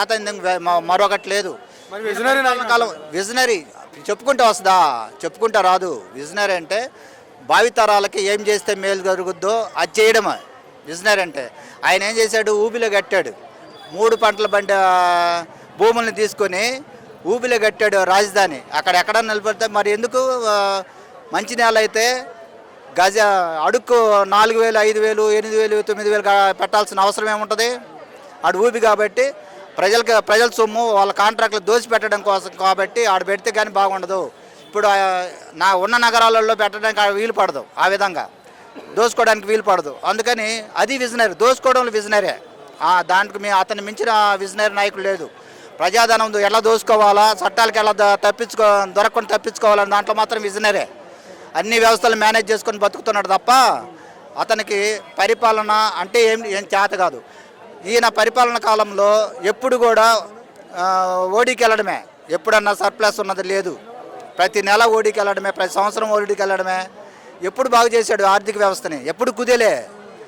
మరొకటి లేదు. విజనరీ చెప్పుకుంటే వస్తుందా? చెప్పుకుంటే రాదు. విజనరీ అంటే భావితరాలకి ఏం చేస్తే మేలు జరుగుద్దో అది చేయడమే విజనరీ అంటే. ఆయన ఏం చేశాడు? ఊబిలో కట్టాడు. 3 పంటల బండి భూముల్ని తీసుకొని ఊబిలో కట్టాడు రాజధాని. అక్కడ ఎక్కడ నిలబడితే మరి ఎందుకు మంచిర్యాల అయితే గజ అడుక్కు 4,000, 5,000, 8,000, 9,000 పెట్టాల్సిన అవసరం ఏముంటుంది? ఆడు ఊబి కాబట్టి ప్రజల సొమ్ము వాళ్ళ కాంట్రాక్టులు దోచిపెట్టడం కోసం కాబట్టి ఆడ పెడితే కానీ బాగుండదు. ఇప్పుడు ఉన్న నగరాలలో పెట్టడానికి వీలు పడదు. ఆ విధంగా దోచుకోవడానికి వీలు పడదు. అందుకని అది విజనరీ. దోచుకోవడంలో విజనరీ. దానికి అతన్ని మించిన విజనరీ నాయకులు లేదు. ప్రజాధనం ఎలా దోచుకోవాలా, చట్టాలకు ఎలా దొరకకుండా తప్పించుకోవాలని దాంట్లో మాత్రం విజనరీ. అన్ని వ్యవస్థలు మేనేజ్ చేసుకొని బతుకుతున్నాడు తప్ప అతనికి పరిపాలన అంటే ఏం చేత కాదు. ఈయన పరిపాలన కాలంలో ఎప్పుడు కూడా ఓడికి వెళ్ళడమే. ఎప్పుడన్నా సర్ప్లస్ ఉన్నది లేదు. ప్రతి నెల ఓడికి వెళ్ళడమే, ప్రతి సంవత్సరం ఓడికి వెళ్ళడమే. ఎప్పుడు బాగు చేశాడు ఆర్థిక వ్యవస్థని? ఎప్పుడు కుదేలే.